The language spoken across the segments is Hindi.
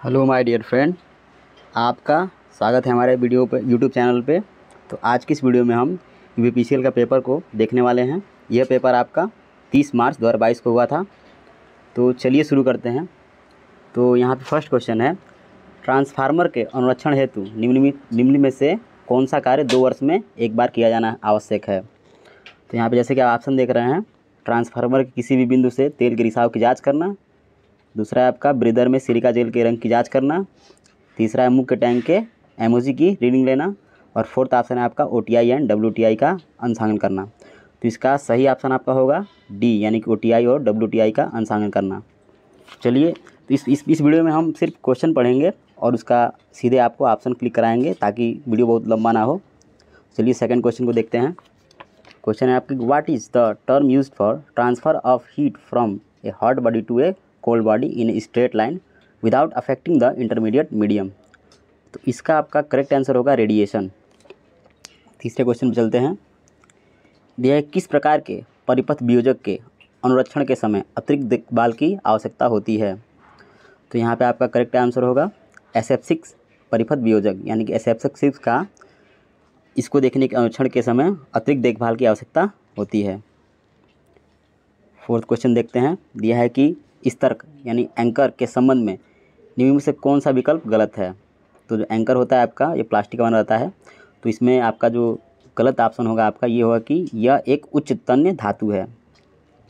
हेलो माय डियर फ्रेंड, आपका स्वागत है हमारे वीडियो पे यूट्यूब चैनल पे। तो आज की इस वीडियो में हम यूपीपीसीएल का पेपर को देखने वाले हैं। यह पेपर आपका 30 मार्च 2022 को हुआ था। तो चलिए शुरू करते हैं। तो यहाँ पे फर्स्ट क्वेश्चन है, ट्रांसफार्मर के अनुरक्षण हेतु निम्न में से कौन सा कार्य 2 वर्ष में एक बार किया जाना आवश्यक है। तो यहाँ पर जैसे कि आप ऑप्शन देख रहे हैं, ट्रांसफार्मर के किसी भी बिंदु से तेल के रिसाव की जाँच करना, दूसरा है आपका ब्रीदर में सिलिका जेल के रंग की जांच करना, तीसरा है मुख्य टैंक के एमओजी की रीडिंग लेना, और फोर्थ ऑप्शन है आपका ओटीआई एंड डब्ल्यूटीआई का अंशांकन करना। तो इसका सही ऑप्शन आपका होगा डी, यानी कि ओटीआई और डब्ल्यूटीआई का अंशांकन करना। चलिए, तो इस वीडियो में हम सिर्फ क्वेश्चन पढ़ेंगे और उसका सीधे आपको ऑप्शन क्लिक कराएंगे ताकि वीडियो बहुत लंबा ना हो। चलिए सेकंड क्वेश्चन को देखते हैं। क्वेश्चन है आपकी, what is the term used for transfer of heat from a hot body to a cold body in a straight line without affecting the intermediate medium. तो इसका आपका करेक्ट आंसर होगा रेडिएशन। तीसरे क्वेश्चन पर चलते हैं। यह किस प्रकार के परिपथ वियोजक के अनुरक्षण के समय अतिरिक्त देखभाल की आवश्यकता होती है। तो यहाँ पे आपका करेक्ट आंसर होगा SF6 परिपथ वियोजक, यानी कि SF6 का इसको देखने के अनुरक्षण के समय अतिरिक्त देखभाल की आवश्यकता होती है। फोर्थ क्वेश्चन देखते हैं। दिया है कि इस तर्क यानी एंकर के संबंध में निम्न में से कौन सा विकल्प गलत है। तो जो एंकर होता है आपका, ये प्लास्टिक का बना रहता है। तो इसमें आपका जो गलत ऑप्शन होगा आपका ये होगा कि यह एक उच्च तन्य धातु है।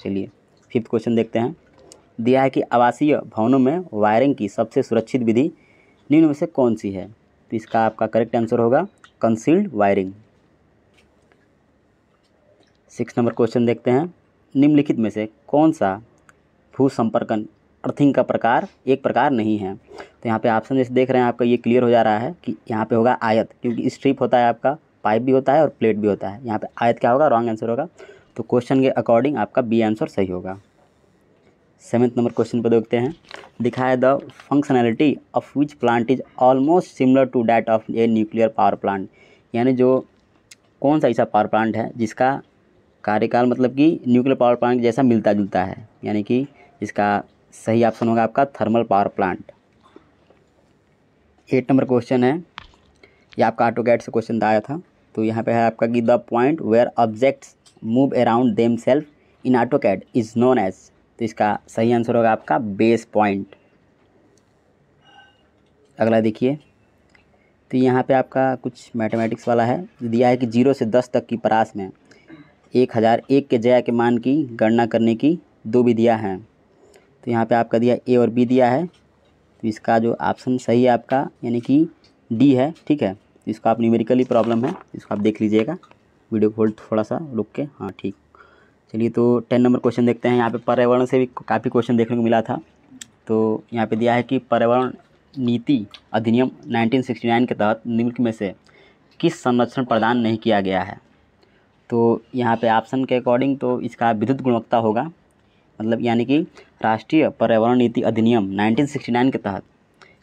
चलिए फिफ्थ क्वेश्चन देखते हैं। दिया है कि आवासीय भवनों में वायरिंग की सबसे सुरक्षित विधि निम्न में से कौन सी है। तो इसका आपका करेक्ट आंसर होगा कंसील्ड वायरिंग। 6 नंबर क्वेश्चन देखते हैं। निम्नलिखित में से कौन सा भू संपर्कन अर्थिंग का प्रकार एक प्रकार नहीं है। तो यहाँ पे ऑप्शन जैसे देख रहे हैं आपका ये क्लियर हो जा रहा है कि यहाँ पे होगा आयत, क्योंकि स्ट्रिप होता है आपका, पाइप भी होता है और प्लेट भी होता है। यहाँ पे आयत क्या होगा, रॉन्ग आंसर होगा। तो क्वेश्चन के अकॉर्डिंग आपका बी आंसर सही होगा। 7th नंबर क्वेश्चन पर देखते हैं। दिखाए the functionality of which plant is almost similar to that of a nuclear power plant. यानी जो कौन सा ऐसा पावर प्लांट है जिसका कार्यकाल मतलब कि न्यूक्लियर पावर प्लांट जैसा मिलता जुलता है, यानी कि इसका सही ऑप्शन होगा आपका thermal power plant. 8 number question है, ये आपका ऑटोकैड से क्वेश्चन आया था। तो यहाँ पे है आपका कि the point where objects move around themselves in AutoCAD is known as. तो इसका सही आंसर होगा आपका बेस पॉइंट। अगला देखिए, तो यहाँ पे आपका कुछ मैथमेटिक्स वाला है। दिया है कि 0 से 10 तक की परास में 1001 के जया के मान की गणना करने की 2 विधियाँ हैं। तो यहाँ पे आपका दिया ए और बी दिया है। तो इसका जो ऑप्शन सही है आपका यानी कि डी है, ठीक है। तो इसका आप न्यूमेरिकली प्रॉब्लम है, इसको आप देख लीजिएगा। वीडियो को होल्ड थोड़ा सा रुक के, हाँ ठीक। चलिए तो 10 नंबर क्वेश्चन देखते हैं। यहाँ पे पर्यावरण से भी काफ़ी क्वेश्चन देखने को मिला था। तो यहाँ पे दिया है कि पर्यावरण नीति अधिनियम 1969 के तहत निम्न में से किस संरक्षण प्रदान नहीं किया गया है। तो यहाँ पे ऑप्शन के अकॉर्डिंग तो इसका विद्युत गुणवत्ता होगा, मतलब यानी कि राष्ट्रीय पर्यावरण नीति अधिनियम 1969 के तहत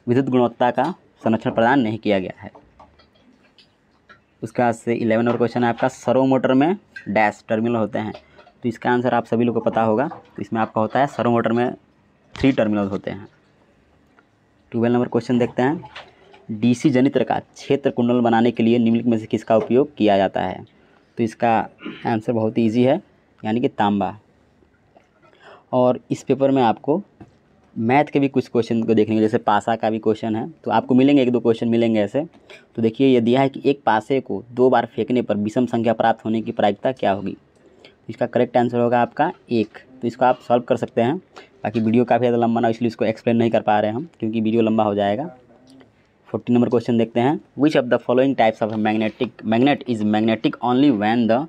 विद्युत गुणवत्ता का संरक्षण प्रदान नहीं किया गया है। उसके बाद से 11 और क्वेश्चन है आपका, सर्वो मोटर में डैश टर्मिनल होते हैं। तो इसका आंसर आप सभी लोग को पता होगा। तो इसमें आपका होता है सर्वो मोटर में 3 टर्मिनल होते हैं। 12 नंबर क्वेश्चन देखते हैं। डीसी जनित्र का क्षेत्र कुंडल बनाने के लिए निम्नलिखित में से किसका उपयोग किया जाता है। तो इसका आंसर बहुत ही ईजी है, यानी कि तांबा। और इस पेपर में आपको मैथ के भी कुछ क्वेश्चन को देखने को, जैसे पासा का भी क्वेश्चन है, तो आपको मिलेंगे 1-2 क्वेश्चन मिलेंगे ऐसे। तो देखिए ये दिया है कि एक पासे को 2 बार फेंकने पर विषम संख्या प्राप्त होने की प्रायिकता क्या होगी। इसका करेक्ट आंसर होगा आपका 1। तो इसको आप सॉल्व कर सकते हैं। बाकी वीडियो काफ़ी ज़्यादा लंबा ना, इसलिए इसको एक्सप्लेन नहीं कर पा रहे हैं हम, क्योंकि वीडियो लंबा हो जाएगा। 14 नंबर क्वेश्चन देखते हैं। Which of the following types of magnet is magnetic only when the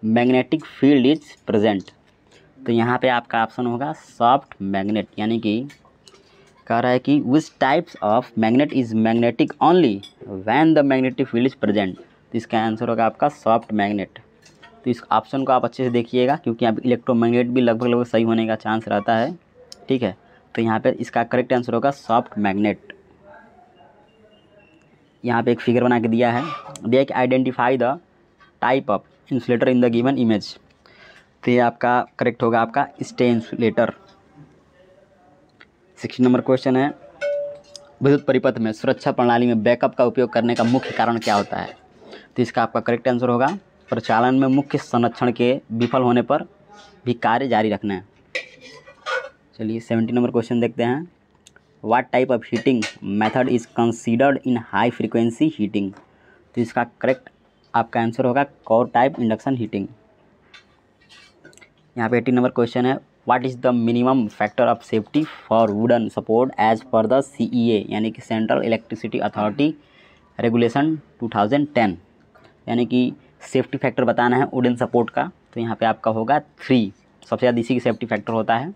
magnetic field is present. तो यहाँ पे आपका ऑप्शन होगा सॉफ्ट मैग्नेट, यानी कि कह रहा है कि which types of magnet is magnetic only when the magnetic field is present. तो इसका आंसर होगा आपका सॉफ्ट मैग्नेट। तो इस ऑप्शन को आप अच्छे से देखिएगा, क्योंकि यहाँ पे इलेक्ट्रोमैग्नेट भी लगभग सही होने का चांस रहता है, ठीक है। तो यहाँ पे इसका करेक्ट आंसर होगा सॉफ्ट मैग्नेट। यहाँ पे एक फिगर बना के दिया है कि identify the type of insulator in the given image. तो ये आपका करेक्ट होगा आपका स्टे इंसुलेटर। 16 नंबर क्वेश्चन है, विद्युत परिपथ में सुरक्षा प्रणाली में बैकअप का उपयोग करने का मुख्य कारण क्या होता है? तो इसका आपका करेक्ट आंसर होगा प्रचालन में मुख्य संरक्षण के विफल होने पर भी कार्य जारी रखना है। चलिए 70 नंबर क्वेश्चन देखते हैं। What type of heating method is considered in high frequency heating? तो इसका करेक्ट आपका आंसर होगा कोर टाइप इंडक्शन हीटिंग। यहाँ पे 18 नंबर क्वेश्चन है। What is the minimum factor of safety for wooden support as per the CEA यानी कि सेंट्रल इलेक्ट्रिसिटी अथॉरिटी रेगुलेशन 2010, यानी कि सेफ्टी फैक्टर बताना है वुडन सपोर्ट का। तो यहाँ पे आपका होगा 3, सबसे ज़्यादा इसी की सेफ्टी फैक्टर होता है।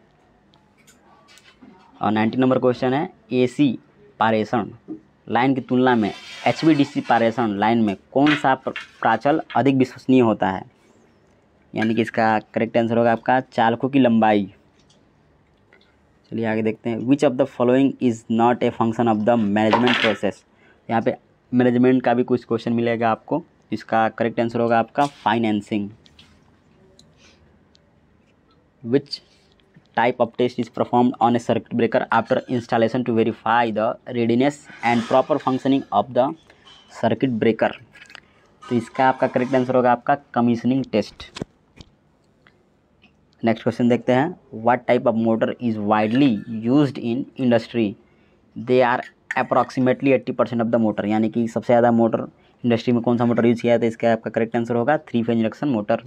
और 90 नंबर क्वेश्चन है। AC पारेषण लाइन की तुलना में HVDC पारेषण लाइन में कौन सा प्राचल अधिक विश्वसनीय होता है? यानी कि इसका करेक्ट आंसर होगा आपका चालकों की लंबाई। चलिए आगे देखते हैं। Which of the following is not a function of the management process? यहाँ पे मैनेजमेंट का भी कुछ क्वेश्चन मिलेगा आपको। इसका करेक्ट आंसर होगा आपका financing. Which type of test is performed on a circuit breaker after installation to verify the readiness and proper functioning of the circuit breaker? तो इसका आपका करेक्ट आंसर होगा आपका कमीशनिंग टेस्ट। नेक्स्ट क्वेश्चन देखते हैं। What type of motor is widely used in industry? They are approximately 80% of the motor, यानी कि सबसे ज़्यादा मोटर इंडस्ट्री में कौन सा मोटर यूज़ किया है? तो इसका आपका करेक्ट आंसर होगा 3 phase induction motor.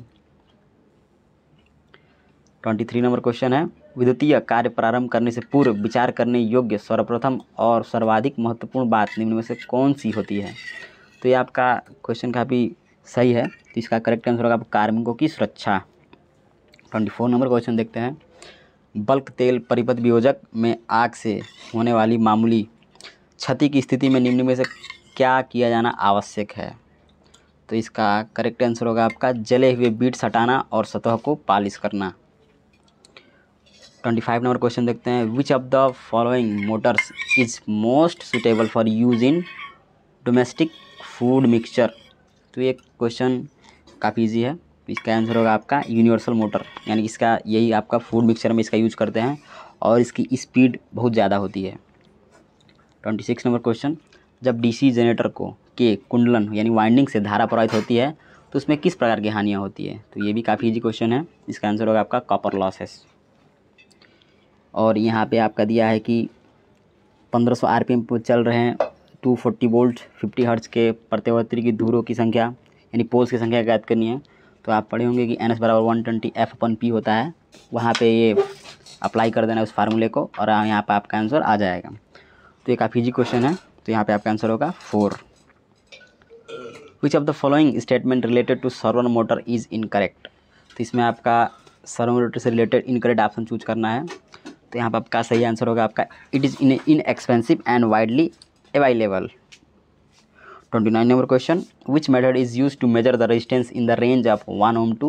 23 number question है। विद्युतीय कार्य प्रारंभ करने से पूर्व विचार करने योग्य सर्वप्रथम और सर्वाधिक महत्वपूर्ण बात निम्न में से कौन सी होती है? तो ये आपका क्वेश्चन काफ़ी सही है। तो इसका करेक्ट आंसर होगा कार्मिकों की सुरक्षा। 24 नंबर क्वेश्चन देखते हैं। बल्क तेल परिपथ वियोजक में आग से होने वाली मामूली क्षति की स्थिति में निम्न में से क्या किया जाना आवश्यक है? तो इसका करेक्ट आंसर होगा आपका जले हुए बीट्स हटाना और सतह को पॉलिश करना। 25 नंबर क्वेश्चन देखते हैं। Which of the following Motors is most suitable for use in domestic food mixture? तो ये क्वेश्चन काफ़ी ईजी है। इसका आंसर होगा आपका यूनिवर्सल मोटर, यानी इसका यही आपका फूड मिक्सचर में इसका यूज करते हैं और इसकी स्पीड बहुत ज़्यादा होती है। 26 नंबर क्वेश्चन। जब DC जनरेटर को के कुंडलन यानी वाइंडिंग से धारा प्रवाहित होती है तो उसमें किस प्रकार की हानियाँ होती है? तो ये भी काफ़ी ईजी क्वेश्चन है। इसका आंसर होगा आपका कॉपर लॉसेस। और यहाँ पे आपका दिया है कि 1500 RPM पर चल रहे हैं 240 वोल्ट 50 हर्ट्ज के प्रत्यावर्ती की धुरों की संख्या यानी पोल्स की संख्या ज्ञात करनी है। तो आप पढ़े होंगे कि NS बराबर 120 F/P होता है। वहाँ पे ये अप्लाई कर देना उस फार्मूले को और यहाँ पे आपका आंसर आ जाएगा। तो ये काफ़ी ईजी क्वेश्चन है। तो यहाँ पे आपका आंसर होगा 4। Which of the following statement related to servo motor is incorrect? तो इसमें आपका सर्वो मोटर से रिलेटेड इनकरेक्ट ऑप्शन चूज करना है। तो यहाँ पर आपका सही आंसर होगा आपका it is inexpensive and widely available. 29 number question. Which method is use to measure the resistance in the range of 1 ohm to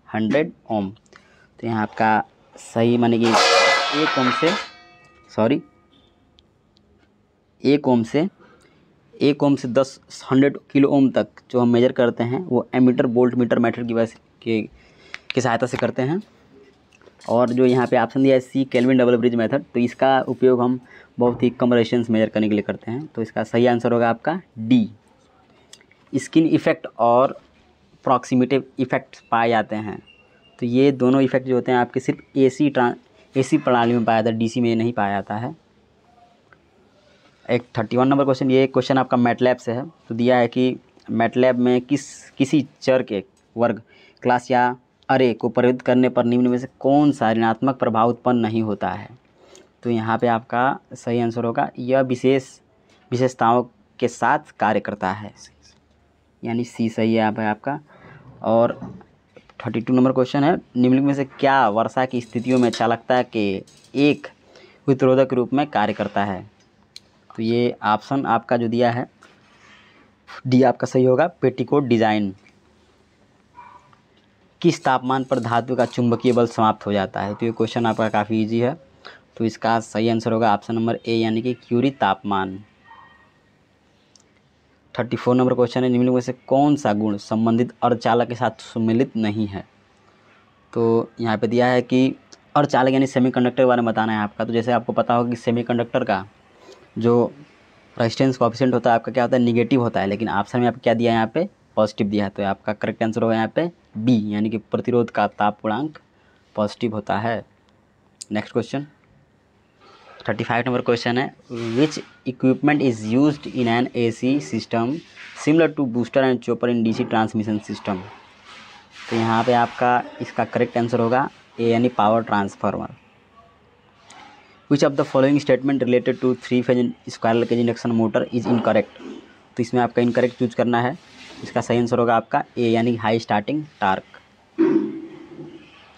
100 ohm? तो यहाँ आपका सही माने कि 1 ohm से 100 किलो ओम तक जो हम मेजर करते हैं वो एमीटर वोल्ट मीटर मेथड की वजह की सहायता से करते हैं। और जो यहाँ पे ऑप्शन दिया है C kelvin double bridge method, तो इसका उपयोग हम बहुत ही कम रेजिस्टेंस मेजर करने के लिए करते हैं। तो इसका सही आंसर होगा आपका D। स्किन इफ़ेक्ट और प्रॉक्सिमेटिव इफ़ेक्ट पाए जाते हैं। तो ये दोनों इफ़ेक्ट जो होते हैं आपके सिर्फ AC प्रणाली में पाया जाता है, DC में नहीं पाया जाता है। एक 31 नंबर क्वेश्चन। ये क्वेश्चन आपका मैटलैब से है। तो दिया है कि मैटलैब में किसी चर के वर्ग क्लास या अरे को परिवर्तित करने पर निम्न में से कौन सा ऋणात्मक प्रभाव उत्पन्न नहीं होता है? तो यहाँ पे आपका सही आंसर होगा यह विशेषताओं के साथ कार्य करता है, यानी C सही है यहाँ पे आपका। और 32 नंबर क्वेश्चन है। निम्नलिखित में से क्या वर्षा की स्थितियों में चालकता के एक प्रतिरोधक के रूप में कार्य करता है? तो ये ऑप्शन आपका जो दिया है D आपका सही होगा पेटीकोट डिज़ाइन। किस तापमान पर धातु का चुंबकीय बल समाप्त हो जाता है? तो ये क्वेश्चन आपका काफ़ी इजी है। तो इसका सही आंसर होगा ऑप्शन नंबर A यानी कि क्यूरी तापमान। 34 नंबर क्वेश्चन है। निम्नलिखित में से कौन सा गुण संबंधित अर्धचालक के साथ सम्मिलित नहीं है? तो यहाँ पे दिया है कि अर्धचालक यानी सेमीकंडक्टर के बारे में बताना है आपका। तो जैसे आपको पता होगा कि सेमीकंडक्टर का जो रेजिस्टेंस कोएफिशिएंट होता है आपका क्या होता है, निगेटिव होता है, लेकिन ऑप्शन में आपको क्या दिया है यहाँ पे, पॉजिटिव दिया है। तो आपका करेक्ट आंसर होगा यहाँ पे बी, यानी कि प्रतिरोध का ताप गुणांक पॉजिटिव होता है। नेक्स्ट क्वेश्चन 35 नंबर क्वेश्चन है, which equipment is used in an AC system similar to booster and chopper in DC transmission system. तो यहाँ पे आपका इसका करेक्ट आंसर होगा ए, यानी power transformer. Which of the following statement related to 3-फेज squirrel cage induction motor is incorrect. तो इसमें आपका इनकरेक्ट चूज करना है। इसका सही आंसर होगा आपका ए, यानी high starting torque.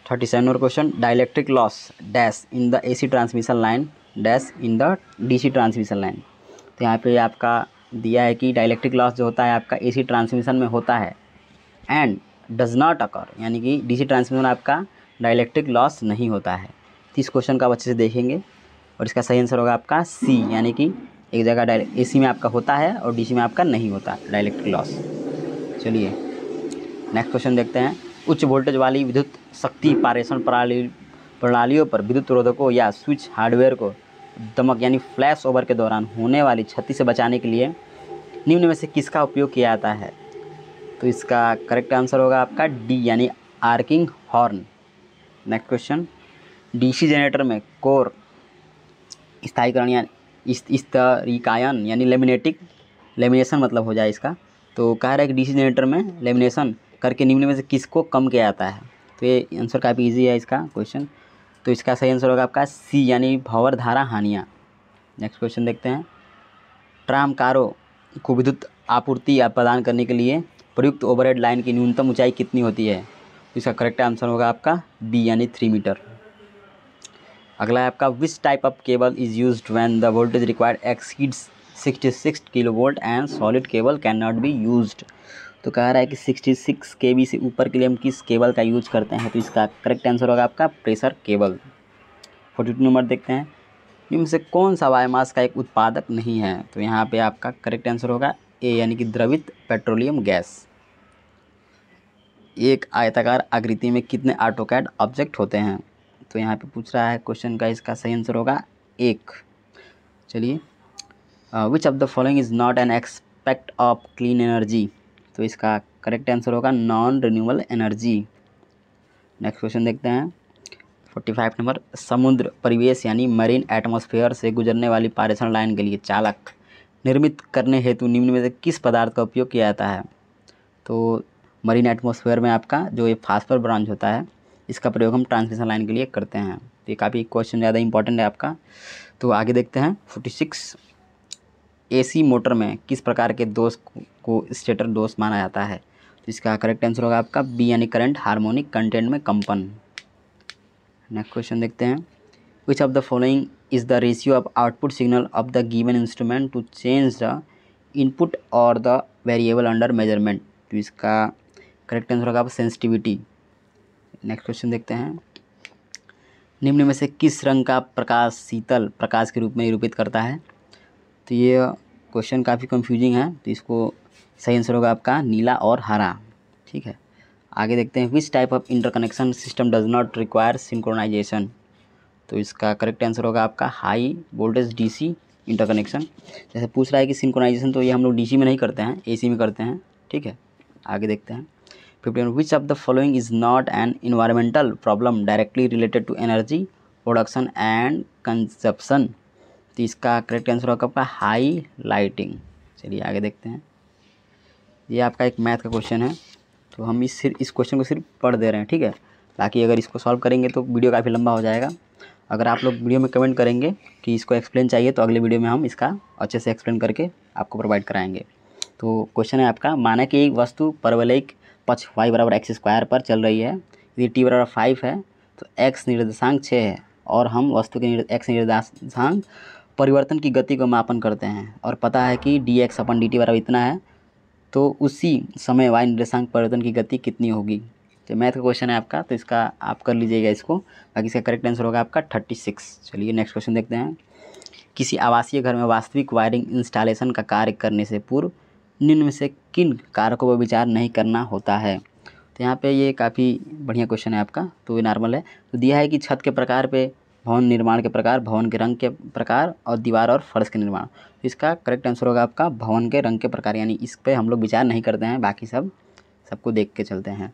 37 number question, dielectric loss dash in the AC transmission line dash in the DC transmission line. तो यहाँ पे आपका दिया है कि डाइलेक्ट्रिक लॉस जो होता है आपका एसी ट्रांसमिशन में होता है एंड डज नॉट अकर, यानी कि डीसी ट्रांसमिशन आपका डाइलेक्ट्रिक लॉस नहीं होता है। तो इस क्वेश्चन का आप अच्छे से देखेंगे और इसका सही आंसर होगा आपका सी, यानी कि एक जगह एसी में आपका होता है और डीसी में आपका नहीं होता डाइलेक्ट्रिक लॉस। चलिए नेक्स्ट क्वेश्चन देखते हैं। उच्च वोल्टेज वाली विद्युत शक्ति पारेषण प्रणालियों पर विद्युत रोधकों या स्विच हार्डवेयर को दमक यानी फ्लैश ओवर के दौरान होने वाली क्षति से बचाने के लिए निम्न में से किसका उपयोग किया जाता है। तो इसका करेक्ट आंसर होगा आपका डी, यानी arcing horn. Next question, DC generator में कोर स्थायीकरण या स्तरीकायन यानी लेमिनेशन मतलब हो जाए इसका। तो कह रहा है कि डीसी जनरेटर में लेमिनेशन करके निम्न में से किसको कम किया जाता है। तो ये आंसर काफ़ी इजी है इसका क्वेश्चन। तो इसका सही आंसर होगा आपका सी, यानी भंवर धारा हानियाँ। नेक्स्ट क्वेश्चन देखते हैं। ट्राम कारों को विद्युत आपूर्ति प्रदान करने के लिए प्रयुक्त ओवरहेड लाइन की न्यूनतम ऊंचाई कितनी होती है। तो इसका करेक्ट आंसर होगा आपका बी, यानी 3 मीटर। अगला है आपका, विच type of cable is used when the voltage required exceeds 66 kilovolt and solid cable can not be used. तो कह रहा है कि 66 kV से ऊपर के लिए हम किस केबल का यूज करते हैं। तो इसका करेक्ट आंसर होगा आपका प्रेशर केबल। 42 नंबर देखते हैं, इनमें से कौन सा बायोमास का एक उत्पादक नहीं है। तो यहाँ पे आपका करेक्ट आंसर होगा ए, यानी कि द्रवित पेट्रोलियम गैस। एक आयताकार आकृति में कितने ऑटोकैड ऑब्जेक्ट होते हैं। तो यहाँ पे पूछ रहा है क्वेश्चन का, इसका सही आंसर होगा 1। चलिए, विच of the following is not an aspect of clean energy. तो इसका करेक्ट आंसर होगा non renewable energy. Next question देखते हैं 45 नंबर, समुद्र परिवेश यानी मरीन एटमॉस्फेयर से गुजरने वाली पारेषण लाइन के लिए चालक निर्मित करने हेतु निम्न में से किस पदार्थ का उपयोग किया जाता है। तो मरीन एटमॉस्फेयर में आपका जो ये फास्फोर ब्रांच होता है, इसका प्रयोग हम ट्रांसमिशन लाइन के लिए करते हैं। तो ये काफ़ी क्वेश्चन ज़्यादा इंपॉर्टेंट है आपका। तो आगे देखते हैं 46, एसी मोटर में किस प्रकार के दोष को स्टेटर दोष माना जाता है। तो इसका करेक्ट आंसर होगा आपका बी, यानी करंट हार्मोनिक कंटेंट में कंपन। नेक्स्ट क्वेश्चन देखते हैं, which of the following is the ratio of output signal of the given instrument to change the input और द वेरिएबल अंडर मेजरमेंट। तो इसका करेक्ट आंसर होगा सेंसिटिविटी। नेक्स्ट क्वेश्चन देखते हैं, निम्न में से किस रंग का प्रकाश शीतल प्रकाश के रूप में निरूपित करता है। तो ये क्वेश्चन काफ़ी कंफ्यूजिंग है, तो इसको सही आंसर होगा आपका नीला और हरा। ठीक है, आगे देखते हैं, which type of interconnection system does not require synchronization. तो इसका करेक्ट आंसर होगा आपका हाई वोल्टेज डीसी इंटरकनेक्शन। जैसे पूछ रहा है कि सिंक्रोनाइजेशन, तो ये हम लोग डीसी में नहीं करते हैं, एसी में करते हैं। ठीक है, आगे देखते हैं 51, which of the following is not an environmental problem directly related to energy production and consumption. तो इसका करेक्ट आंसर होगा आपका हाई लाइटिंग। चलिए आगे देखते हैं, ये आपका एक मैथ का क्वेश्चन है, तो हम इस क्वेश्चन को सिर्फ पढ़ दे रहे हैं। ठीक है, बाकी अगर इसको सॉल्व करेंगे तो वीडियो काफ़ी लंबा हो जाएगा। अगर आप लोग वीडियो में कमेंट करेंगे कि इसको एक्सप्लेन चाहिए, तो अगले वीडियो में हम इसका अच्छे से एक्सप्लेन करके आपको प्रोवाइड कराएंगे। तो क्वेश्चन है आपका, माना कि एक वस्तु परवलयिक पक्ष y = x² पर चल रही है। यदि t = 5 है तो x निर्देशांक 6 है और हम वस्तु के x निर्देशांक परिवर्तन की गति को मापन करते हैं और पता है कि dx/dt बराबर इतना है, तो उसी समय y निर्देशांक परिवर्तन की गति कितनी होगी। तो मैथ का क्वेश्चन है आपका, तो इसका आप कर लीजिएगा इसको, बाकी इसका करेक्ट आंसर होगा आपका 36। चलिए नेक्स्ट क्वेश्चन देखते हैं, किसी आवासीय घर में वास्तविक वायरिंग इंस्टॉलेशन का कार्य करने से पूर्व निम्न में से किन कारकों पर विचार नहीं करना होता है। तो यहाँ पे ये काफ़ी बढ़िया क्वेश्चन है आपका, तो ये नॉर्मल है। तो दिया है कि छत के प्रकार पे भवन निर्माण के प्रकार, भवन के रंग के प्रकार और दीवार और फर्श के निर्माण। तो इसका करेक्ट आंसर होगा आपका भवन के रंग के प्रकार, यानी इस पे हम लोग विचार नहीं करते हैं, बाकी सबको देख के चलते हैं।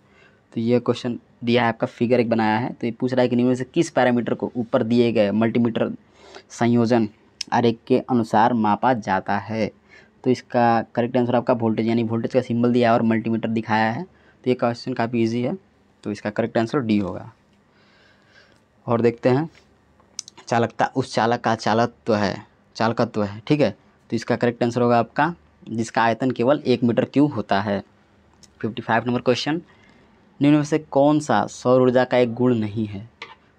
तो ये क्वेश्चन दिया है आपका, फिगर एक बनाया है। तो ये पूछ रहा है कि निम्न में से किस पैरामीटर को ऊपर दिए गए मल्टीमीटर संयोजन आरेख के अनुसार मापा जाता है। तो इसका करेक्ट आंसर आपका वोल्टेज, यानी वोल्टेज का सिंबल दिया है और मल्टीमीटर दिखाया है। तो ये क्वेश्चन काफ़ी इजी है, तो इसका करेक्ट आंसर डी होगा। और देखते हैं चालकता, उस चालक का चालकत्व है, ठीक है। तो इसका करेक्ट आंसर होगा आपका जिसका आयतन केवल 1 मीटर क्यूब होता है। 55 नंबर क्वेश्चन, निम्न में से कौन सा सौर ऊर्जा का एक गुण नहीं है।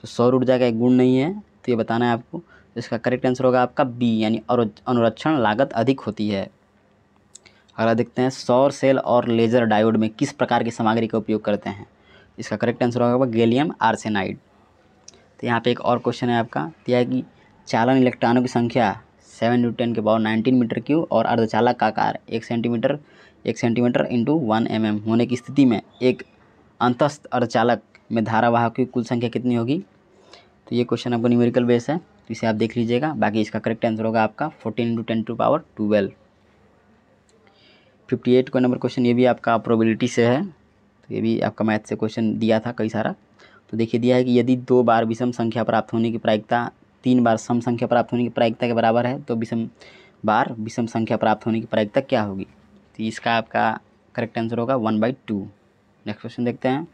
तो सौर ऊर्जा का एक गुण नहीं है, तो ये बताना है आपको। तो इसका करेक्ट आंसर होगा आपका बी, यानी अनुरक्षण लागत अधिक होती है। अगला देखते हैं, सौर सेल और लेजर डायोड में किस प्रकार की सामग्री का उपयोग करते हैं। इसका करेक्ट आंसर होगा गैलियम आर्सेनाइड। तो यहाँ पे एक और क्वेश्चन है आपका, दिया है कि चालन इलेक्ट्रॉनों की संख्या 7 × 10⁻19 मीटर क्यूब और अर्धचालक का आकार 1 सेंटीमीटर इंटू 1 mm होने की स्थिति में एक अंतस्थ अर्धचालक में धारावाहक की कुल संख्या कितनी होगी। तो ये क्वेश्चन आपको न्यूमेरिकल बेस है, तो इसे आप देख लीजिएगा। बाकी इसका करेक्ट आंसर होगा आपका 14 × 10⁻12। 58 का नंबर क्वेश्चन, ये भी आपका प्रोबेबिलिटी से है। तो ये भी आपका मैथ से क्वेश्चन दिया था कई सारा। तो देखिए दिया है कि यदि 2 बार विषम संख्या प्राप्त होने की प्रायिकता 3 बार सम संख्या प्राप्त होने की प्रायिकता के बराबर है, तो विषम संख्या प्राप्त होने की प्रायिकता क्या होगी। तो इसका आपका करेक्ट आंसर होगा 1/2। नेक्स्ट क्वेश्चन देखते हैं,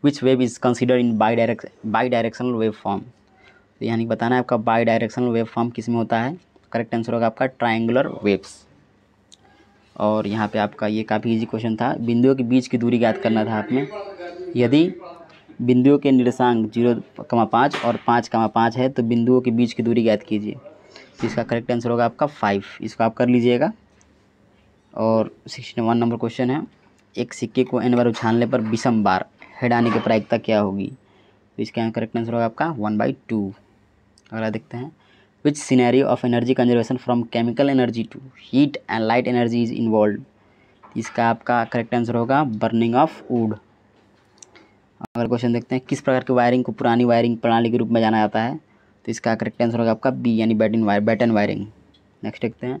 which wave is considered in bidirectional wave form. तो यानी बताना है आपका बाई डायरेक्शनल वेव फॉर्म किस में होता है। करेक्ट आंसर होगा आपका ट्रायंगुलर वेव्स। और यहाँ पे आपका ये काफ़ी इजी क्वेश्चन था, बिंदुओं के बीच की दूरी ज्ञात करना था आपने। यदि बिंदुओं के निर्देशांक 0,5 और 5,5 है तो बिंदुओं के बीच की दूरी ज्ञात कीजिए। तो इसका करेक्ट आंसर होगा आपका 5, इसको आप कर लीजिएगा। और 61 नंबर क्वेश्चन है, एक सिक्के को n बार उछालने पर विषम बार हेड आने की प्रायिकता क्या होगी। तो इसका करेक्ट आंसर होगा आपका 1/2। अगला देखते हैं, which scenario of energy conservation from chemical energy to heat and light energy is involve. इसका आपका करेक्ट आंसर होगा बर्निंग ऑफ वुड। अगर क्वेश्चन देखते हैं, किस प्रकार की वायरिंग को पुरानी वायरिंग प्रणाली के रूप में जाना जाता है। तो इसका करेक्ट आंसर होगा आपका बी, यानी बैटन वायरिंग। नेक्स्ट देखते हैं,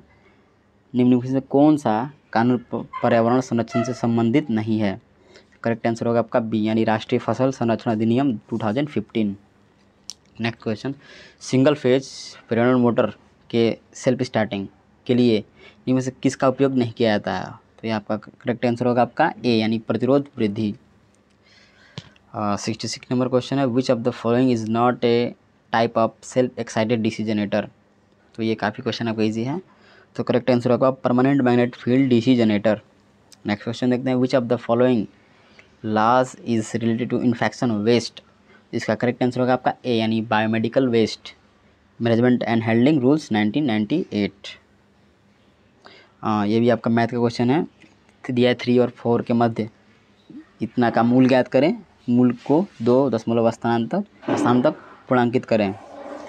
निम्नलिखित में कौन सा कानून पर्यावरण संरक्षण से संबंधित नहीं है। करेक्ट आंसर होगा आपका बी, यानी राष्ट्रीय फसल संरक्षण अधिनियम 2015। नेक्स्ट क्वेश्चन, सिंगल फेज प्रेरण मोटर के सेल्फ स्टार्टिंग के लिए इनमें से किसका उपयोग नहीं किया जाता है। तो ये आपका करेक्ट आंसर होगा आपका ए, यानी प्रतिरोध वृद्धि। 66 नंबर क्वेश्चन है, which of the following is not a type of self excited DC generator. तो ये काफ़ी क्वेश्चन आपका ईजी है, तो करेक्ट आंसर होगा permanent magnet field DC generator. Next question देखते हैं, which of the following laws is related to infection waste. इसका करेक्ट आंसर होगा आपका ए, यानी biomedical waste management and handling rules 1998। ये भी आपका मैथ का क्वेश्चन है, दिया है 3 और 4 के मध्य इतना का मूल ज्ञात करें, मूल को 2 दशमलव स्थान तक पूर्णांकित करें।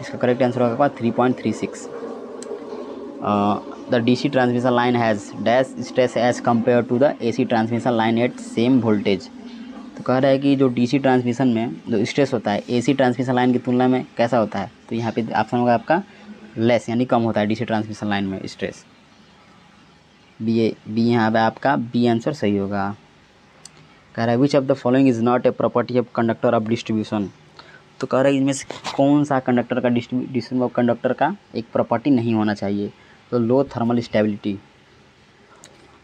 इसका करेक्ट आंसर होगा 3.36। The DC transmission line has dash stress as compare to the AC transmission line at same voltage. तो कह रहा है कि जो डीसी ट्रांसमिशन में जो स्ट्रेस होता है एसी ट्रांसमिशन लाइन की तुलना में कैसा होता है। तो यहाँ पे ऑप्शन होगा आपका लेस, यानी कम होता है डीसी ट्रांसमिशन लाइन में स्ट्रेस। बी यहाँ पे आपका बी आंसर सही होगा। कह रहा है which of the following is not a property of conductor of distribution. तो कह रहा है इनमें से कौन सा कंडक्टर का डिस्ट्रीब्यूशन ऑफ कंडक्टर का एक प्रॉपर्टी नहीं होना चाहिए। तो लो थर्मल स्टेबिलिटी।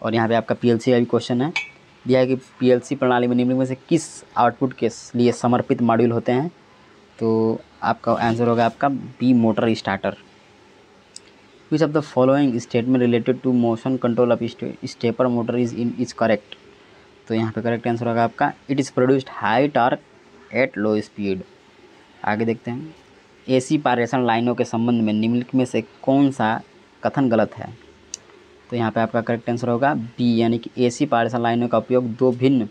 और यहाँ पे आपका पीएलसी का भी क्वेश्चन है, दिया है कि पीएलसी प्रणाली में निम्न में से किस आउटपुट के लिए समर्पित मॉड्यूल होते हैं। तो आपका आंसर होगा आपका B, motor starter. Which of the following statement related to motion control of stepper motor is correct. तो यहाँ पे करेक्ट आंसर होगा आपका it is produced high torque at low speed. आगे देखते हैं, एसी पारेषण लाइनों के संबंध में निम्नलिखित में से कौन सा कथन गलत है। तो यहाँ पे आपका करेक्ट आंसर होगा बी, यानी कि एसी पारेषण लाइनों का उपयोग 2 भिन्न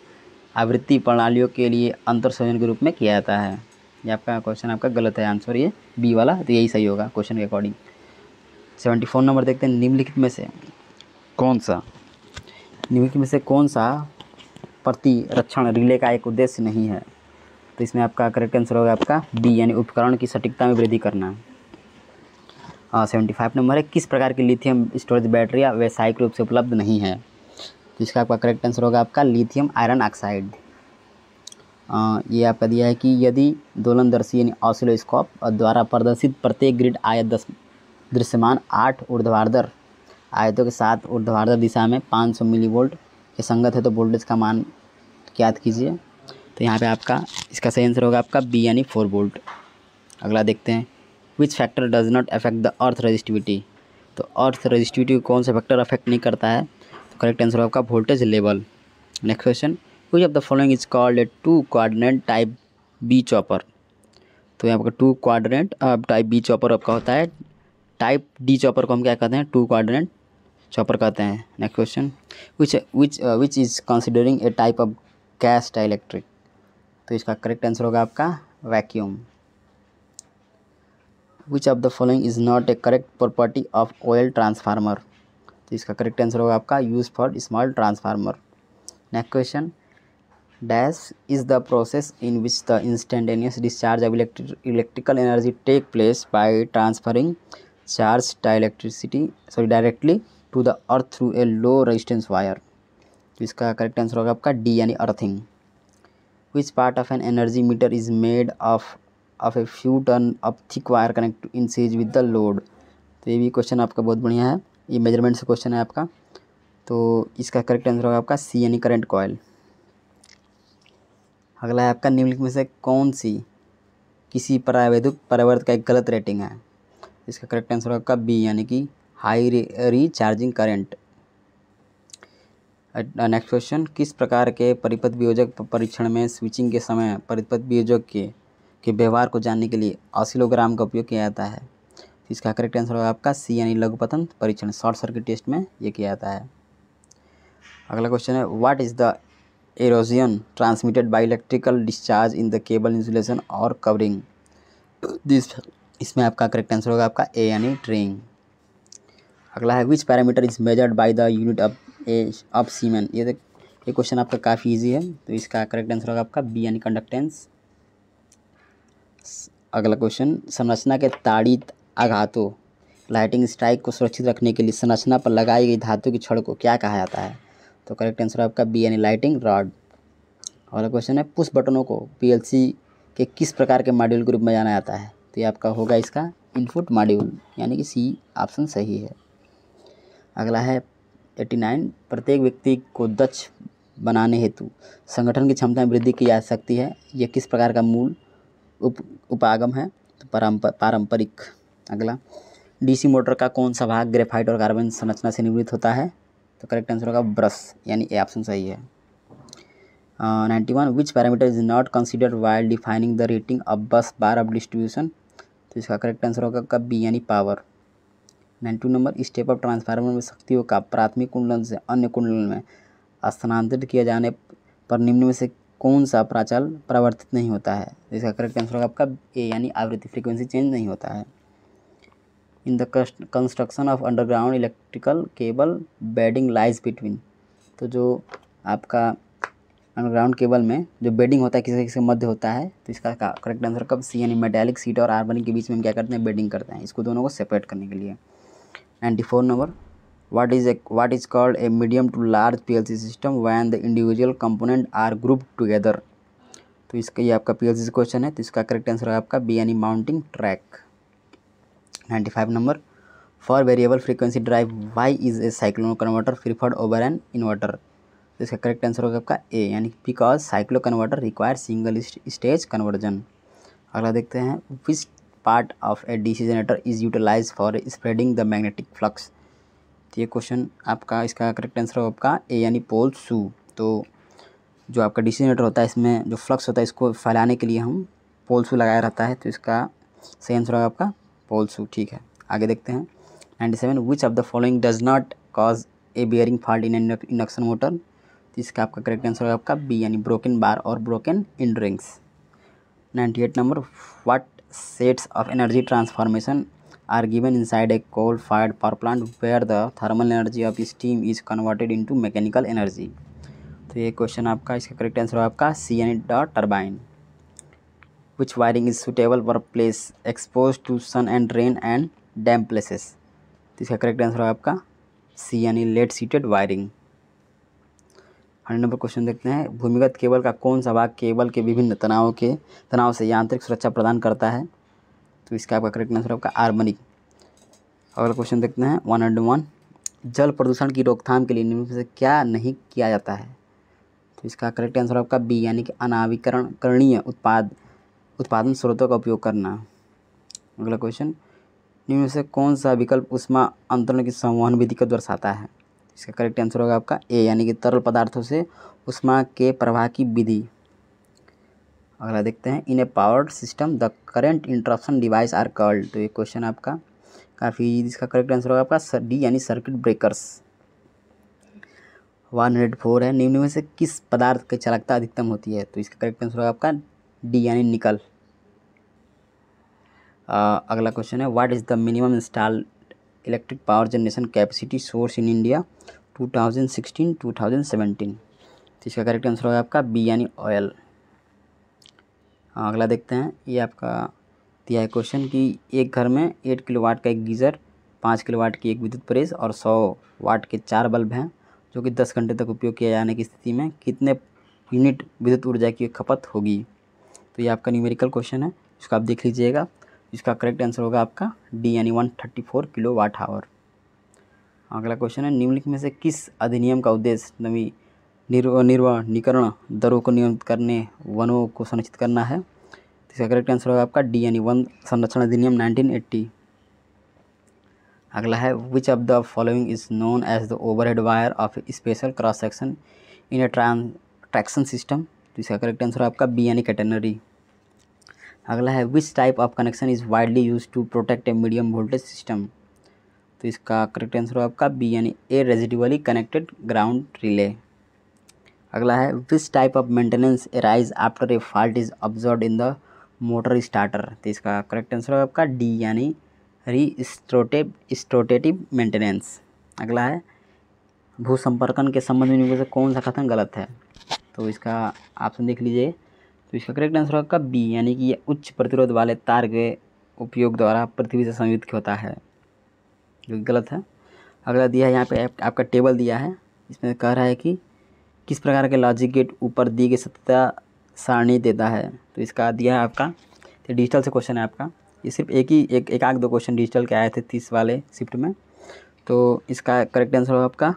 आवृत्ति प्रणालियों के लिए अंतर संयोजन के रूप में किया जाता है। ये आपका क्वेश्चन आपका गलत है, आंसर ये बी वाला, तो यही सही होगा क्वेश्चन के अकॉर्डिंग। 74 नंबर देखते हैं, निम्नलिखित में से कौन सा प्रतिरक्षण रिले का एक उद्देश्य नहीं है। तो इसमें आपका करेक्ट आंसर होगा आपका बी यानी उपकरण की सटीकता में वृद्धि करना। 75 नंबर है, किस प्रकार की लिथियम स्टोरेज बैटरियाँ व्यावसायिक रूप से उपलब्ध नहीं है? तो इसका आपका करेक्ट आंसर होगा आपका लिथियम आयरन ऑक्साइड। ये आपका दिया है कि यदि दोलनदर्शी यानी ऑसिलोस्कोप द्वारा प्रदर्शित प्रत्येक ग्रिड आयत दृश्यमान 8 ऊर्ध्वाधर आयतों के साथ ऊर्ध्वाधर दिशा में 500 मिलीवोल्ट के संगत है तो वोल्टेज का मान ज्ञात कीजिए। तो यहाँ पे आपका इसका सही आंसर होगा आपका बी यानी 4 वोल्ट। अगला देखते हैं, which factor does not affect the earth resistivity? तो अर्थ रजिस्टिविटी को कौन सा फैक्टर अफेक्ट नहीं करता है? तो करेक्ट आंसर होगा आपका voltage level. Next question, which of the following is called a 2 quadrant type B chopper? तो यहाँ पर 2 क्वाड्रेंट टाइप बी चॉपर आपका होता है। टाइप डी चॉपर को हम क्या कहते हैं? 2 क्वाड्रेंट चॉपर कहते हैं। Next question, which is considering a type of gas dielectric? तो इसका करेक्ट आंसर होगा आपका vacuum. Which of the following is not a correct property of oil transformer? तो इसका करेक्ट आंसर होगा आपका use for small transformer. Next question, dash is the process in which the instantaneous discharge of electrical energy take place by transferring charge directly to the earth through a low resistance wire? तो इसका करेक्ट आंसर होगा आपका डी यानी earthing. Which part of an energy meter is made of a few turn of thick wire connect in series with the load? तो ये भी क्वेश्चन आपका बहुत बढ़िया है, ये मेजरमेंट से क्वेश्चन है आपका। तो इसका करेक्ट आंसर होगा आपका सी यानी करंट कॉयल। अगला है आपका, निम्नलिखित में से कौन सी किसी परावैद्युत परावर्त का एक गलत रेटिंग है? इसका करेक्ट आंसर होगा आपका बी यानी कि हाई रीचार्जिंग करंट। नेक्स्ट क्वेश्चन, किस प्रकार के परिपथ वियोजक परीक्षण में स्विचिंग के समय परिपथ वियोजक के व्यवहार को जानने के लिए ऑसिलोग्राम का उपयोग किया जाता है? इसका करेक्ट आंसर होगा आपका सी यानी लघुपतन परीक्षण, शॉर्ट सर्किट टेस्ट में ये किया जाता है। अगला क्वेश्चन है, what is the erosion transmitted by electrical discharge in the cable insulation और कवरिंग? इसमें आपका करेक्ट आंसर होगा आपका ए यानी ट्रिंग। अगला है, which parameter is measured by the unit of siemens? ये क्वेश्चन आपका काफ़ी इजी है, तो इसका करेक्ट आंसर होगा आपका बी यानी कंडक्टेंस। अगला क्वेश्चन, संरचना के ताड़ित आघातों लाइटिंग स्ट्राइक को सुरक्षित रखने के लिए संरचना पर लगाई गई धातु की छड़ को क्या कहा जाता है? तो करेक्ट आंसर आपका बी यानी लाइटिंग रॉड। अगला क्वेश्चन है, पुश बटनों को पीएलसी के किस प्रकार के मॉड्यूल के रूप में जाना जाता है? तो ये आपका होगा इसका इनपुट मॉड्यूल यानी कि सी ऑप्शन सही है। अगला है 89, प्रत्येक व्यक्ति को दक्ष बनाने हेतु संगठन की क्षमता में वृद्धि की जा सकती है, यह किस प्रकार का मूल उपागम है? तो पारंपरिक। अगला, डीसी मोटर का कौन सा भाग ग्रेफाइट और कार्बन संरचना से निर्मित होता है? तो करेक्ट आंसर होगा ब्रश यानी ए ऑप्शन सही है। 91, विच parameter is not considered while defining the rating of बस बार ऑफ डिस्ट्रीब्यूशन? तो इसका करेक्ट आंसर होगा बी यानी power. 92 number, step up transformer में शक्तियों का प्राथमिक कुंडलन से अन्य कुंडलन में स्थानांतरित किया जाने पर निम्न में से कौन सा प्राचल परिवर्तित नहीं होता है? इसका करेक्ट आंसर होगा आपका ए यानी आवृत्ति फ्रीक्वेंसी चेंज नहीं होता है। In the construction of underground electrical cable bedding lies between? तो जो आपका अंडरग्राउंड केबल में जो बेडिंग होता है किसी किसी मध्य होता है, तो इसका करेक्ट आंसर कब सी यानी मेटालिक सीट और आर्बनिक के बीच में हम क्या करते हैं? बेडिंग करते हैं, इसको दोनों को सेपरेट करने के लिए। 94 number, what is called a medium to large PLC system when the individual component are grouped together? तो इसका ये आपका PLC क्वेश्चन है, तो इसका करेक्ट आंसर है आपका बी यानी mounting track. 95 number, for variable frequency drive why is a cyclo converter preferred over an inverter? तो इसका करेक्ट आंसर होगा आपका ए यानी because cyclo converter require single stage conversion. अगला देखते हैं, which part of a DC generator is utilize for spreading the magnetic flux? तो ये क्वेश्चन आपका इसका करेक्ट आंसर होगा आपका ए यानी पोल शू। तो जो आपका डीसी जनरेटर होता है इसमें जो फ्लक्स होता है इसको फैलाने के लिए हम पोल शू लगाया रहता है, तो इसका सही आंसर होगा आपका पोल शू। ठीक है, आगे देखते हैं। 97, विच of the following does not cause A bearing fault in induction motor? तो इसका आपका करेक्ट आंसर होगा आपका बी यानी ब्रोकन बार और broken end rings. 98 number, what sets of energy transformation are given inside a coal-fired power plant where the thermal energy of steam is converted into mechanical energy? तो ये क्वेश्चन आपका इसका करेक्ट आंसर होगा आपका सी यानी the turbine. Which wiring is suitable for place expose to sun and rain and damp places. तो इसका करेक्ट आंसर होगा आपका सी यानी lead sheathed wiring. 100 number question देखते हैं, भूमिगत केबल का कौन सा भाग केबल के विभिन्न तनाव से यांत्रिक सुरक्षा प्रदान करता है। तो इसका आपका करेक्ट आंसर आपका हार्मोनिक। अगला क्वेश्चन देखते हैं 101, जल प्रदूषण की रोकथाम के लिए निम्न में से क्या नहीं किया जाता है। तो इसका करेक्ट आंसर आपका बी यानी कि अनावीकरणीय उत्पादन स्रोतों का उपयोग करना। अगला क्वेश्चन, निम्न में से कौन सा विकल्प ऊष्मा अंतरण की संवहन विधि को दर्शाता है। इसका करेक्ट आंसर होगा आपका ए यानी कि तरल पदार्थों से ऊष्मा के प्रवाह की विधि। अगला देखते हैं, in a powered system the current interruption device are called. तो ये क्वेश्चन आपका काफ़ी, इसका करेक्ट आंसर होगा आपका डी यानी सर्किट ब्रेकर्स। 104 है, निम्न में से किस पदार्थ की चालकता अधिकतम होती है। तो इसका करेक्ट आंसर होगा आपका डी यानी निकल। अगला क्वेश्चन है, what is the minimum installed electric power generation capacity source in India 2016-2017। तो इसका करेक्ट आंसर होगा आपका बी यानी ऑयल। अगला देखते हैं, ये आपका दिया है क्वेश्चन कि एक घर में 8 किलोवाट का एक गीज़र, 5 किलोवाट की एक विद्युत प्रेस और 100 वाट के 4 बल्ब हैं, जो कि 10 घंटे तक उपयोग किए जाने की स्थिति में कितने यूनिट विद्युत ऊर्जा की खपत होगी। तो ये आपका न्यूमेरिकल क्वेश्चन है, इसको आप देख लीजिएगा। इसका करेक्ट आंसर होगा आपका डी यानी 134 किलोवाट आवर। अगला क्वेश्चन है, निम्नलिखित में से किस अधिनियम का उद्देश्य निर्वनीकरण दरों को नियमित करने वनों को सुनिश्चित करना है। तो इसका करेक्ट आंसर होगा आपका डी यानी वन संरक्षण अधिनियम 1980। अगला है, which of the following is known as the overhead wire of special cross section in a traction system. तो इसका करेक्ट आंसर आपका बी यानी कैटेनरी। अगला है, which type of connection is widely use to protect a medium voltage system. तो इसका करेक्ट आंसर आपका बी यानी a residually connected ground relay. अगला है, which type of maintenance arise after a fault is observed in the motor starter. तो इसका करेक्ट आंसर है आपका डी यानी रीस्टोरेटिव मेंटेनेंस। अगला है, भूसंपर्कन के संबंध में से कौन सा कथन गलत है। तो इसका ऑप्शन देख लीजिए। तो इसका करेक्ट आंसर आपका बी यानी कि ये उच्च प्रतिरोध वाले तार के उपयोग द्वारा पृथ्वी से संयुक्त होता है, जो कि गलत है। अगला दिया है यहाँ पे आपका टेबल दिया है, इसमें कह रहा है कि किस प्रकार के लॉजिक गेट ऊपर दी गई सत्यता सारणी देता है। तो इसका दिया है आपका, तो डिजिटल से क्वेश्चन है आपका, ये सिर्फ एक आध दो क्वेश्चन डिजिटल के आए थे 30 वाले शिफ्ट में। तो इसका करेक्ट आंसर होगा आपका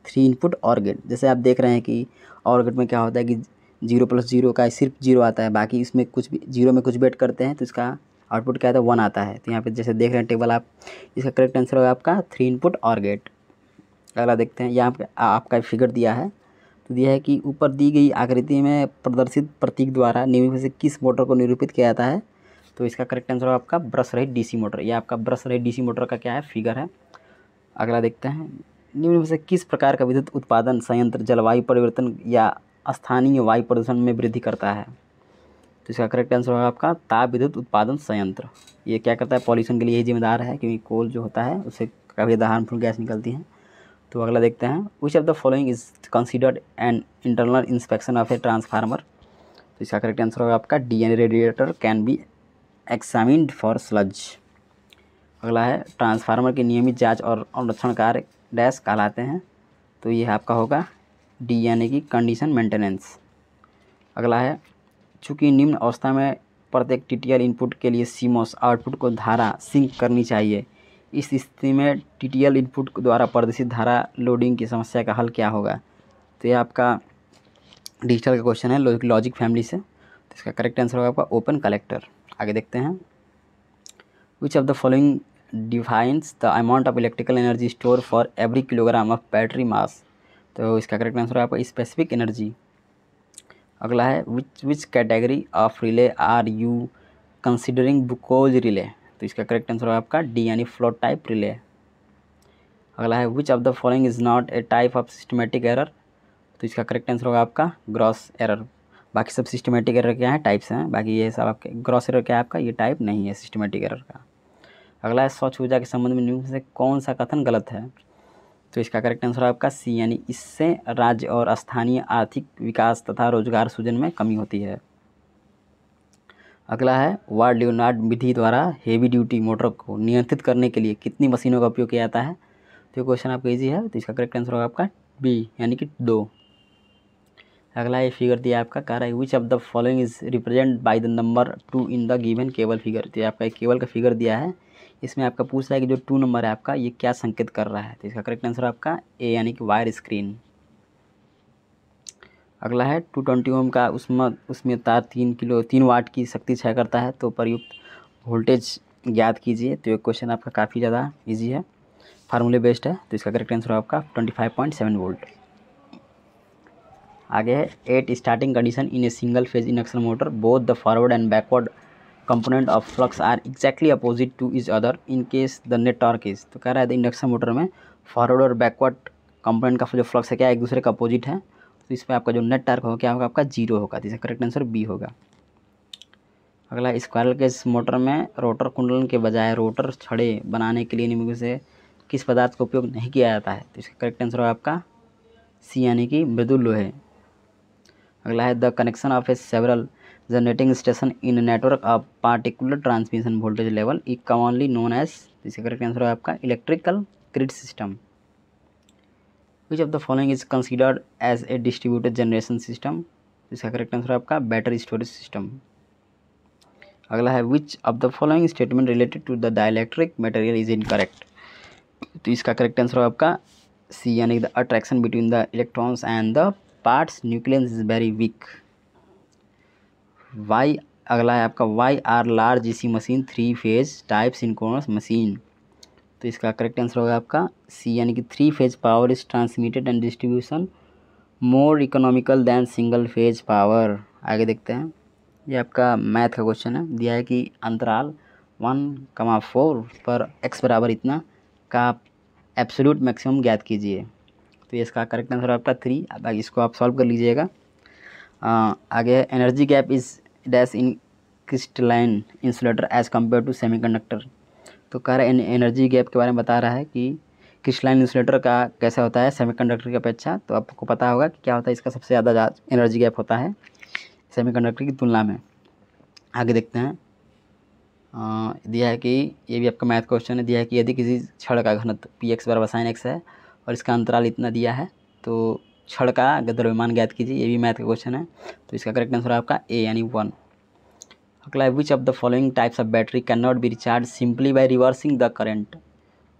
3 इनपुट और गेट। जैसे आप देख रहे हैं कि और गेट में क्या होता है कि 0 + 0 का सिर्फ 0 आता है, बाकी इसमें कुछ भी 0 में कुछ भी ऐड करते हैं तो इसका आउटपुट क्या आता है 1 आता है। तो यहाँ पे जैसे देख रहे हैं टेबल आप, इसका करेक्ट आंसर होगा आपका 3 इनपुट और गेट। अगला देखते हैं, यहाँ पे आपका फिगर दिया है, तो दिया है कि ऊपर दी गई आकृति में प्रदर्शित प्रतीक द्वारा निम्न में से किस मोटर को निरूपित किया जाता है। तो इसका करेक्ट आंसर होगा आपका ब्रश रहित डीसी मोटर। यह आपका ब्रश रहित डीसी मोटर का क्या है, फिगर है। अगला देखते हैं, निम्न में से किस प्रकार का विद्युत उत्पादन संयंत्र जलवायु परिवर्तन या स्थानीय वायु प्रदूषण में वृद्धि करता है। तो इसका करेक्ट आंसर होगा आपका ताप विद्युत उत्पादन संयंत्र। ये क्या करता है, पॉल्यूशन के लिए ही जिम्मेदार है, क्योंकि कोल जो होता है उससे काफ़ी ज़्यादा हार्मफुल गैस निकलती हैं। तो अगला देखते हैं, which of the following is considered an internal inspection of a transformer. तो इसका करेक्ट आंसर होगा आपका डी यानी radiator can be examined for sludge. अगला है, ट्रांसफार्मर की नियमित जांच और अनुरक्षण कार्य डैश कहलाते हैं। तो ये आपका होगा डी यानी कि कंडीशन मेंटेनेंस। अगला है, चूँकि निम्न अवस्था में प्रत्येक टीटीएल इनपुट के लिए सीमॉस आउटपुट को धारा सिंक करनी चाहिए, इस स्थिति में टीटीएल इनपुट द्वारा प्रदर्शित धारा लोडिंग की समस्या का हल क्या होगा। तो ये आपका डिजिटल का क्वेश्चन है लॉजिक फैमिली से। तो इसका करेक्ट आंसर होगा आपका ओपन कलेक्टर। आगे देखते हैं, which of the following defines the amount of electrical energy store for every kilogram of battery mass. तो इसका करेक्ट आंसर है आपका स्पेसिफिक एनर्जी। अगला है, which category of relay are you considering Buchholz relay. तो इसका करेक्ट आंसर है आपका डी यानी फ्लोट टाइप रिले। अगला है, which of the following is not a type of systematic error. तो इसका करेक्ट आंसर होगा आपका ग्रॉस एरर। बाकी सब सिस्टमेटिक एरर क्या है, टाइप्स हैं, बाकी ये सब आपके ग्रॉस एरर क्या है आपका, ये टाइप नहीं है सिस्टमेटिक एरर का। अगला है, स्वच्छ ऊर्जा के संबंध में निम्न से कौन सा कथन गलत है। तो इसका करेक्ट आंसर है आपका सी यानी इससे राज्य और स्थानीय आर्थिक विकास तथा रोजगार सृजन में कमी होती है। अगला है वाट लियोनार्ड विधि द्वारा हेवी ड्यूटी मोटर को नियंत्रित करने के लिए कितनी मशीनों का उपयोग किया जाता है। तो ये क्वेश्चन आपका इजी है, तो इसका करेक्ट आंसर होगा आपका बी यानी कि 2। अगला ये फिगर दिया आपका, कह रहा है which of the following is represent by the number 2 in the given cable figure. तो आपका एक केबल का फिगर दिया है, इसमें आपका पूछ रहा है कि जो 2 नंबर है आपका ये क्या संकेत कर रहा है। तो इसका करेक्ट आंसर आपका ए यानी कि वायर स्क्रीन। अगला है 220 ओम का उसमें तार 3 वाट की शक्ति क्षय करता है, तो प्रयुक्त वोल्टेज ज्ञात कीजिए। तो ये क्वेश्चन आपका काफ़ी ज़्यादा इजी है, फार्मूले बेस्ड है। तो इसका करेक्ट आंसर आपका 25.7 वोल्ट। आगे है 8 starting condition in a single phase induction motor, both the forward and backward component of flux are exactly opposite to each other in case the net torque is. तो कह रहा है इंडक्शन मोटर में फॉरवर्ड और बैकवर्ड कंपोनेंट का जो फ्लक्स है क्या एक दूसरे का अपोजिट है, तो इस पर आपका जो नेट टॉर्क होगा क्या होगा आपका 0 होगा। तो इसका करेक्ट आंसर बी होगा। अगला स्क्वायरल केज मोटर में रोटर कुंडलन के बजाय रोटर छड़े बनाने के लिए निम्न में से किस पदार्थ का उपयोग नहीं किया जाता है। तो इसका करेक्ट आंसर होगा आपका सी यानी कि मृदुल लोहे। अगला है the connection of a several generating station in network of particular transmission voltage level is commonly known as. इसका करेक्ट आंसर है आपका electrical grid system. Which of the following is considered as a distributed generation system. इसका करेक्ट आंसर है आपका बैटरी स्टोरेज सिस्टम। अगला है which of the following statement related to the dielectric material is incorrect. तो इसका करेक्ट आंसर है आपका सी यानी the attraction between the electrons and the parts nucleus is very weak. Why अगला है आपका why are large AC machine 3 phase type synchronous machine. तो इसका करेक्ट आंसर होगा आपका सी यानी कि 3 phase power is transmitted and distribution more economical than single phase power. आगे देखते हैं, ये आपका मैथ का क्वेश्चन है, दिया है कि अंतराल 1,4 पर x बराबर इतना का एब्सोल्यूट मैक्सिमम ज्ञात कीजिए। तो इसका करेक्ट आंसर आपका 3। अब इसको आप सॉल्व कर लीजिएगा। आगे है energy gap is dash in crystalline insulator as compare to semiconductor. तो कह रहा है एनर्जी गैप के बारे में बता रहा है कि क्रिस्टलाइन इंसुलेटर का कैसा होता है सेमीकंडक्टर की अपेक्षा। तो आपको पता होगा कि क्या होता है, इसका सबसे ज़्यादा एनर्जी गैप होता है सेमीकंडक्टर की तुलना में। आगे देखते हैं, दिया है कि ये भी आपका मैथ क्वेश्चन है, दिया है कि यदि किसी छड़ का घनत्व px बराबर sin x है और इसका अंतराल इतना दिया है तो छड़ का द्रव्यमान ज्ञात कीजिए। ये भी मैथ का क्वेश्चन है, तो इसका करेक्ट आंसर आपका ए यानी 1। अगला है which of the following types of battery can not be recharge simply by reversing the current.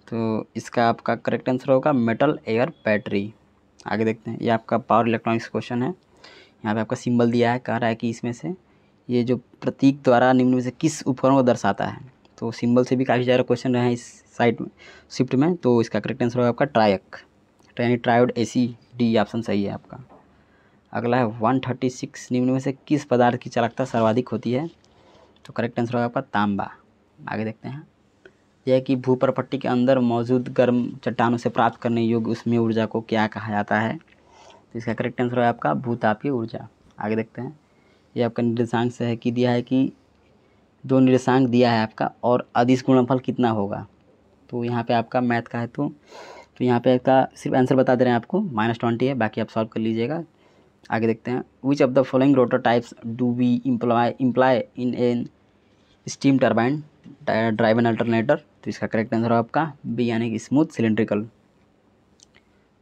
तो इसका आपका करेक्ट आंसर होगा मेटल एयर बैटरी। आगे देखते हैं, ये आपका पावर इलेक्ट्रॉनिक्स क्वेश्चन है, यहाँ पे आपका सिंबल दिया है, कह रहा है कि इसमें से ये जो प्रतीक द्वारा निम्न में से किस उपकरण को दर्शाता है। तो सिंबल से भी काफ़ी सारे क्वेश्चन रहे हैं इस साइड में शिफ्ट में, तो इसका करेक्ट आंसर होगा आपका ट्रायक यानी ट्रायोड AC डी ऑप्शन सही है आपका। अगला है 136 निम्न में से किस पदार्थ की चालकता सर्वाधिक होती है। तो करेक्ट आंसर होगा आपका तांबा। आगे देखते हैं, यह कि भूपर्पट्टी के अंदर मौजूद गर्म चट्टानों से प्राप्त करने योग्य उसमें ऊर्जा को क्या कहा जाता है। तो इसका करेक्ट आंसर है आपका भूतापीय ऊर्जा। आगे देखते हैं, ये आपका निर्देशांक से है कि दिया है कि 2 निर्देशांक दिया है आपका और अदिश गुणनफल कितना होगा। तो यहाँ पे आपका मैथ का है, तो यहाँ पे आपका सिर्फ आंसर बता दे रहे हैं आपको -20 है, बाकी आप सॉल्व कर लीजिएगा। आगे देखते हैं, which of the following rotor types do we employ in an steam turbine driven alternator. तो इसका करेक्ट आंसर आपका बी यानी कि स्मूथ सिलेंड्रिकल।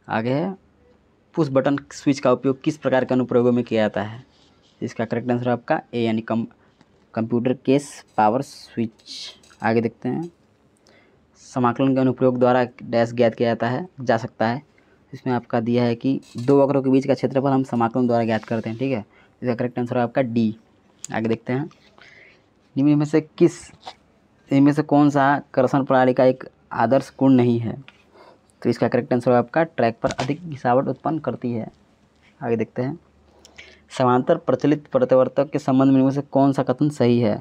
आगे है पुश बटन स्विच का उपयोग किस प्रकार के अनुप्रयोगों में किया जाता है। इसका करेक्ट आंसर आपका ए यानी कंप्यूटर केस पावर स्विच। आगे देखते हैं, समाकलन के अनुप्रयोग द्वारा डैश ज्ञात किया जा सकता है। इसमें आपका दिया है कि 2 वक्रों के बीच का क्षेत्रफल हम समाकलन द्वारा ज्ञात करते हैं, ठीक है। इसका करेक्ट आंसर है आपका डी। आगे देखते हैं, इनमें से कौन सा कर्षण प्रणाली का एक आदर्श गुण नहीं है। तो इसका करेक्ट आंसर है आपका ट्रैक पर अधिक घिसावट उत्पन्न करती है। आगे देखते हैं, समांतर प्रचलित प्रत्यावर्तक के संबंध में इनमें से कौन सा कथन सही है।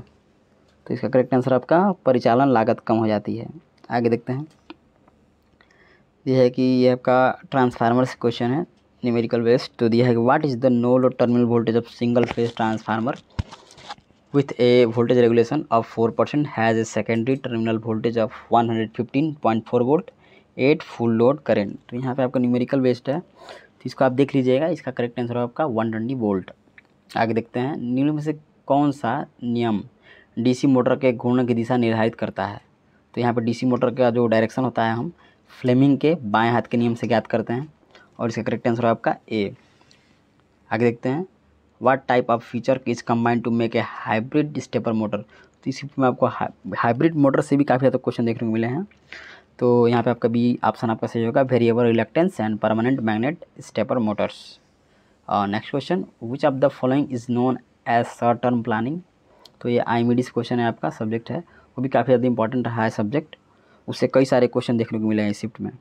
तो इसका करेक्ट आंसर आपका परिचालन लागत कम हो जाती है। आगे देखते हैं, यह है कि यह आपका ट्रांसफार्मर से क्वेश्चन है न्यूमेरिकल बेस्ड। तो दिया है कि what is the no load terminal voltage of single phase transformer with a voltage regulation of 4% has a secondary terminal voltage of 115.4 volt 8 full load current। तो यहाँ पे आपका न्यूमेरिकल बेस्ड है, तो इसको आप देख लीजिएगा। इसका करेक्ट आंसर है आपका 120 वोल्ट। आगे देखते हैं, निम्न में से कौन सा नियम डीसी मोटर के घूर्णन की दिशा निर्धारित करता है। तो यहाँ पर डीसी मोटर का जो डायरेक्शन होता है हम फ्लेमिंग के बाएं हाथ के नियम से ज्ञात करते हैं और इसका करेक्ट आंसर है आपका ए। आगे देखते हैं, what type of feature is combined to make a hybrid stepper motor. तो इसी में आपको हाइब्रिड मोटर से भी काफ़ी ज़्यादा क्वेश्चन देखने को मिले हैं। तो यहाँ पे आपका बी ऑप्शन आपका सही होगा, variable reluctance and permanent magnet stepper motors. Next question, which of the following is known as short term planning. तो ये IMD से क्वेश्चन है, आपका सब्जेक्ट है, वो भी काफ़ी ज़्यादा इंपॉर्टेंट रहा है सब्जेक्ट, उससे कई सारे क्वेश्चन देखने को मिले हैं शिफ्ट में।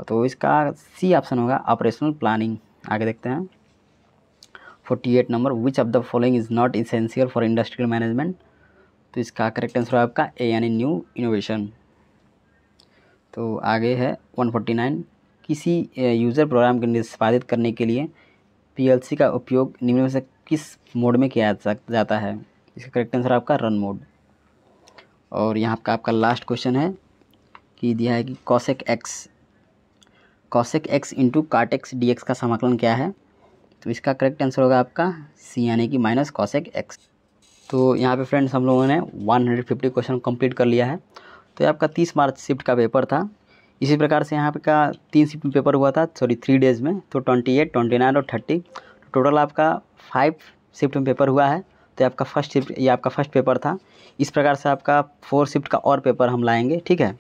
तो इसका सी ऑप्शन होगा, ऑपरेशनल प्लानिंग। आगे देखते हैं, 48 number, which of the following is not essential for industrial management. तो इसका करेक्ट आंसर है आपका ए यानी न्यू इनोवेशन। तो आगे है 149, किसी यूज़र प्रोग्राम को निष्पादित करने के लिए PLC का उपयोग निम्न में से किस मोड में किया जाता है। इसका करेक्ट आंसर आपका रन मोड। और यहाँ का आपका लास्ट क्वेश्चन है कि दिया है कि cosec x into cot x dx का समाकलन क्या है। तो इसका करेक्ट आंसर होगा आपका सी यानी कि माइनस cosec x। तो यहाँ पे फ्रेंड्स हम लोगों ने 150 क्वेश्चन कंप्लीट कर लिया है। तो ये आपका 30 मार्च शिफ्ट का पेपर था। इसी प्रकार से यहाँ पे का 3 शिफ्ट में पेपर हुआ था, 3 डेज़ में, तो 28, 29 और 30, टोटल आपका 5 शिफ्ट में पेपर हुआ है। तो आपका फर्स्ट शिफ्ट, ये आपका फर्स्ट पेपर था। इस प्रकार से आपका 4 शिफ्ट का और पेपर हम लाएंगे, ठीक है।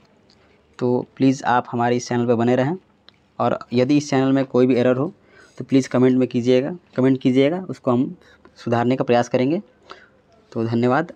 तो प्लीज़ आप हमारे इस चैनल पर बने रहें, और यदि इस चैनल में कोई भी एरर हो तो प्लीज़ कमेंट कीजिएगा, उसको हम सुधारने का प्रयास करेंगे। तो धन्यवाद।